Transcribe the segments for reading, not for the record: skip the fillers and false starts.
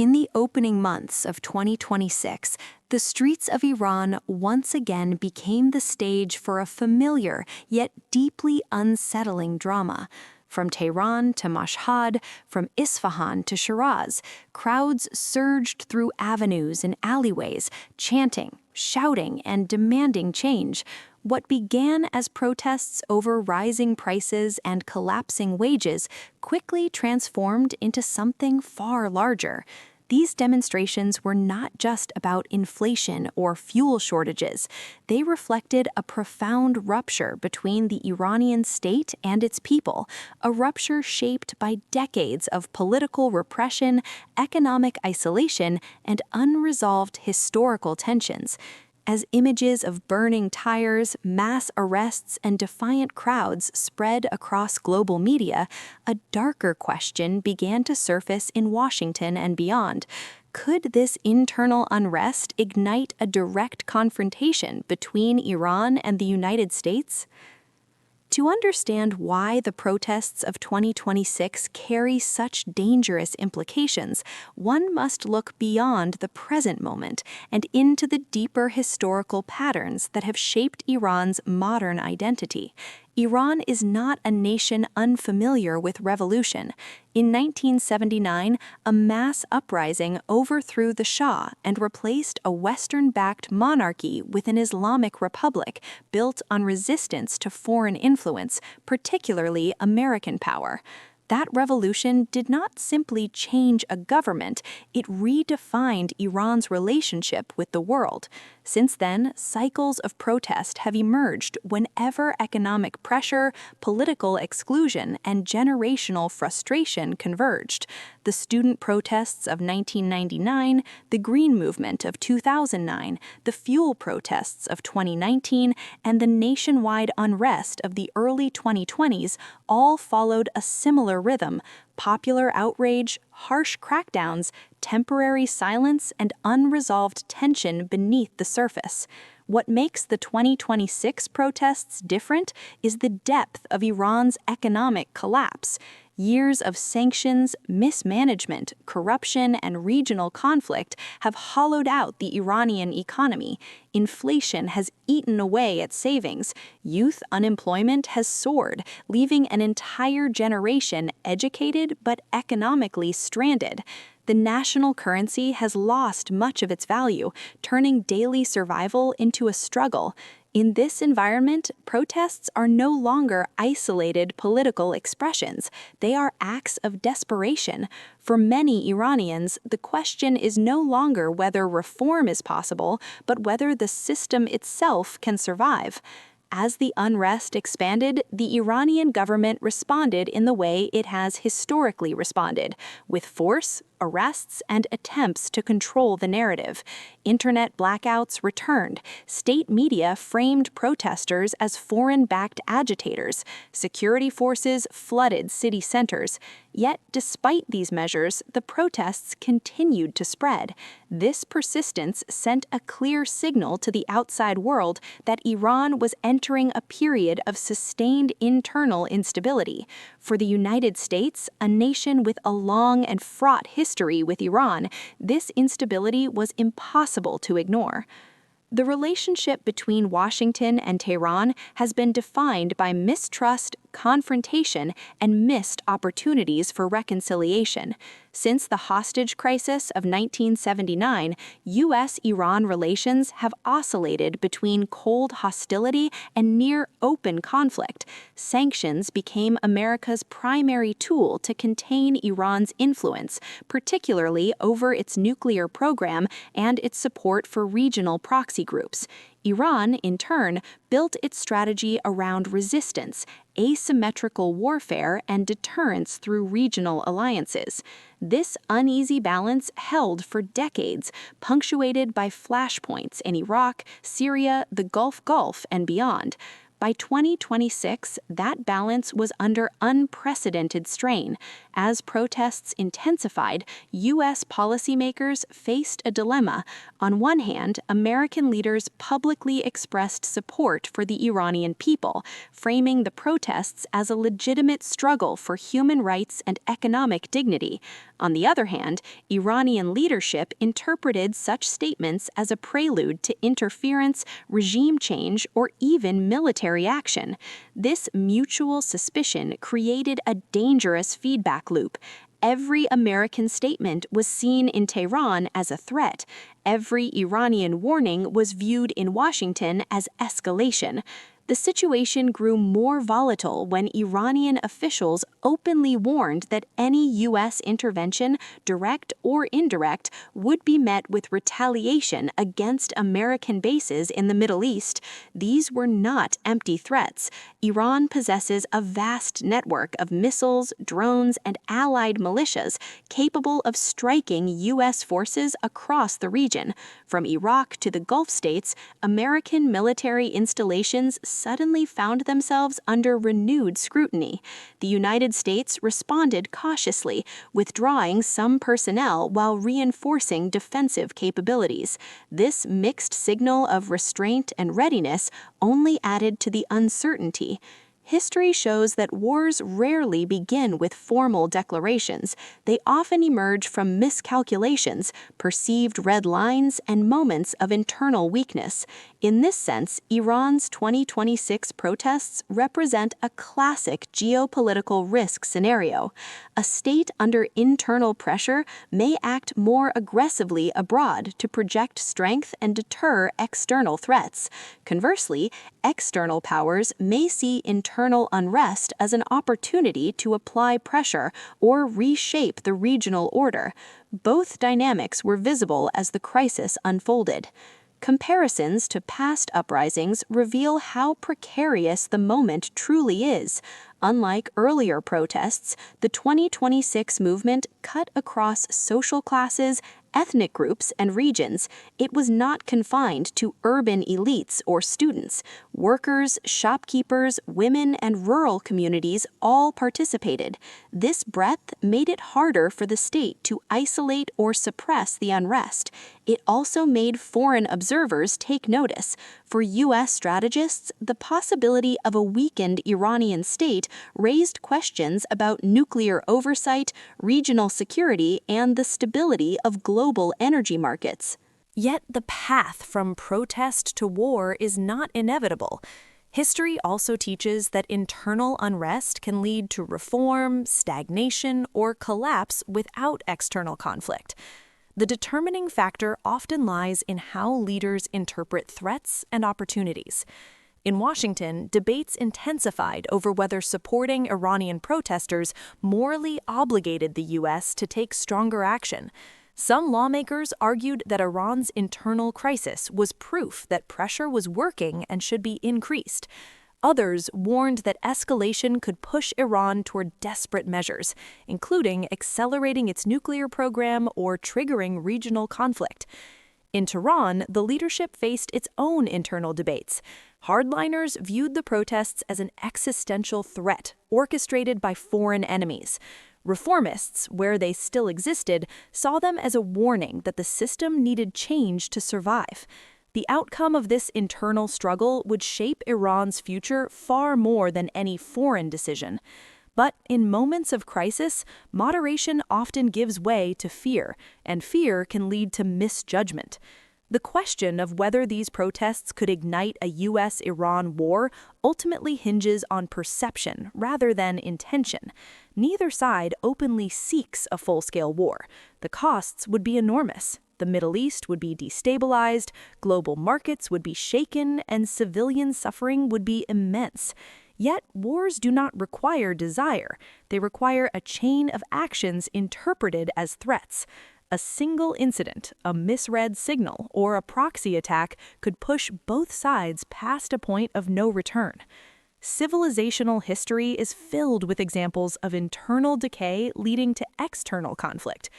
In the opening months of 2026, the streets of Iran once again became the stage for a familiar yet deeply unsettling drama. From Tehran to Mashhad, from Isfahan to Shiraz, crowds surged through avenues and alleyways, chanting, shouting, and demanding change. What began as protests over rising prices and collapsing wages quickly transformed into something far larger. These demonstrations were not just about inflation or fuel shortages. They reflected a profound rupture between the Iranian state and its people, a rupture shaped by decades of political repression, economic isolation, and unresolved historical tensions. As images of burning tires, mass arrests, and defiant crowds spread across global media, a darker question began to surface in Washington and beyond. Could this internal unrest ignite a direct confrontation between Iran and the United States? To understand why the protests of 2026 carry such dangerous implications, one must look beyond the present moment and into the deeper historical patterns that have shaped Iran's modern identity. Iran is not a nation unfamiliar with revolution. In 1979, a mass uprising overthrew the Shah and replaced a Western-backed monarchy with an Islamic republic built on resistance to foreign influence, particularly American power. That revolution did not simply change a government, it redefined Iran's relationship with the world. Since then, cycles of protest have emerged whenever economic pressure, political exclusion, and generational frustration converged. The student protests of 1999, the Green Movement of 2009, the fuel protests of 2019, and the nationwide unrest of the early 2020s all followed a similar rhythm: popular outrage, harsh crackdowns, temporary silence, and unresolved tension beneath the surface. What makes the 2026 protests different is the depth of Iran's economic collapse. Years of sanctions, mismanagement, corruption, and regional conflict have hollowed out the Iranian economy. Inflation has eaten away at savings. Youth unemployment has soared, leaving an entire generation educated but economically stranded. The national currency has lost much of its value, turning daily survival into a struggle. In this environment, protests are no longer isolated political expressions. They are acts of desperation. For many Iranians, the question is no longer whether reform is possible, but whether the system itself can survive. As the unrest expanded, the Iranian government responded in the way it has historically responded, with force, arrests, and attempts to control the narrative. Internet blackouts returned. State media framed protesters as foreign-backed agitators. Security forces flooded city centers. Yet, despite these measures, the protests continued to spread. This persistence sent a clear signal to the outside world that Iran was entering a period of sustained internal instability. For the United States, a nation with a long and fraught history with Iran, this instability was impossible to ignore. The relationship between Washington and Tehran has been defined by mistrust, confrontation, and missed opportunities for reconciliation. Since the hostage crisis of 1979, U.S.-Iran relations have oscillated between cold hostility and near open conflict. Sanctions became America's primary tool to contain Iran's influence, particularly over its nuclear program and its support for regional proxy groups. Iran, in turn, built its strategy around resistance, asymmetrical warfare, and deterrence through regional alliances. This uneasy balance held for decades, punctuated by flashpoints in Iraq, Syria, the Gulf, and beyond. By 2026, that balance was under unprecedented strain. As protests intensified, U.S. policymakers faced a dilemma. On one hand, American leaders publicly expressed support for the Iranian people, framing the protests as a legitimate struggle for human rights and economic dignity. On the other hand, Iranian leadership interpreted such statements as a prelude to interference, regime change, or even military action. This mutual suspicion created a dangerous feedback loop. Every American statement was seen in Tehran as a threat. Every Iranian warning was viewed in Washington as escalation. The situation grew more volatile when Iranian officials openly warned that any U.S. intervention, direct or indirect, would be met with retaliation against American bases in the Middle East. These were not empty threats. Iran possesses a vast network of missiles, drones, and allied militias capable of striking U.S. forces across the region. From Iraq to the Gulf states, American military installations suddenly found themselves under renewed scrutiny. The United States responded cautiously, withdrawing some personnel while reinforcing defensive capabilities. This mixed signal of restraint and readiness only added to the uncertainty. History shows that wars rarely begin with formal declarations. They often emerge from miscalculations, perceived red lines, and moments of internal weakness. In this sense, Iran's 2026 protests represent a classic geopolitical risk scenario. A state under internal pressure may act more aggressively abroad to project strength and deter external threats. Conversely, external powers may see internal unrest as an opportunity to apply pressure or reshape the regional order. Both dynamics were visible as the crisis unfolded. Comparisons to past uprisings reveal how precarious the moment truly is. Unlike earlier protests, the 2026 movement cut across social classes, ethnic groups, and regions. It was not confined to urban elites or students. Workers, shopkeepers, women, and rural communities all participated. This breadth made it harder for the state to isolate or suppress the unrest. It also made foreign observers take notice. For U.S. strategists, the possibility of a weakened Iranian state raised questions about nuclear oversight, regional security, and the stability of global energy markets. Yet the path from protest to war is not inevitable. History also teaches that internal unrest can lead to reform, stagnation, or collapse without external conflict. The determining factor often lies in how leaders interpret threats and opportunities. In Washington, debates intensified over whether supporting Iranian protesters morally obligated the U.S. to take stronger action. Some lawmakers argued that Iran's internal crisis was proof that pressure was working and should be increased. Others warned that escalation could push Iran toward desperate measures, including accelerating its nuclear program or triggering regional conflict. In Tehran, the leadership faced its own internal debates. Hardliners viewed the protests as an existential threat orchestrated by foreign enemies. Reformists, where they still existed, saw them as a warning that the system needed change to survive. The outcome of this internal struggle would shape Iran's future far more than any foreign decision. But in moments of crisis, moderation often gives way to fear, and fear can lead to misjudgment. The question of whether these protests could ignite a U.S.-Iran war ultimately hinges on perception rather than intention. Neither side openly seeks a full-scale war. The costs would be enormous. The Middle East would be destabilized, global markets would be shaken, and civilian suffering would be immense. Yet, wars do not require desire. They require a chain of actions interpreted as threats. A single incident, a misread signal, or a proxy attack could push both sides past a point of no return. Civilizational history is filled with examples of internal decay leading to external conflict.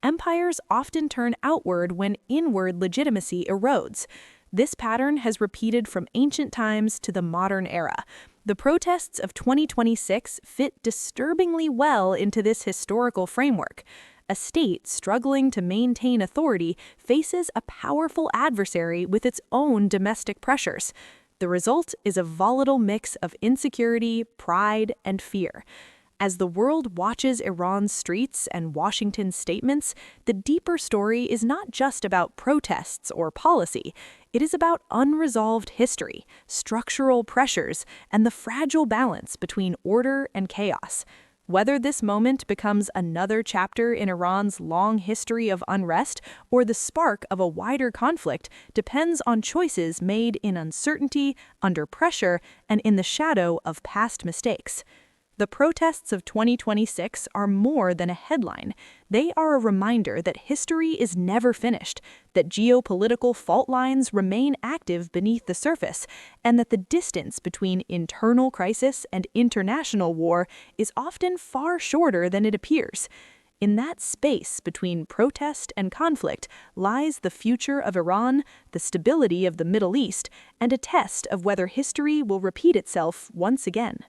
Empires often turn outward when inward legitimacy erodes. This pattern has repeated from ancient times to the modern era. The protests of 2026 fit disturbingly well into this historical framework. A state struggling to maintain authority faces a powerful adversary with its own domestic pressures. The result is a volatile mix of insecurity, pride, and fear. As the world watches Iran's streets and Washington's statements, the deeper story is not just about protests or policy. It is about unresolved history, structural pressures, and the fragile balance between order and chaos. Whether this moment becomes another chapter in Iran's long history of unrest or the spark of a wider conflict depends on choices made in uncertainty, under pressure, and in the shadow of past mistakes. The protests of 2026 are more than a headline. They are a reminder that history is never finished, that geopolitical fault lines remain active beneath the surface, and that the distance between internal crisis and international war is often far shorter than it appears. In that space between protest and conflict lies the future of Iran, the stability of the Middle East, and a test of whether history will repeat itself once again.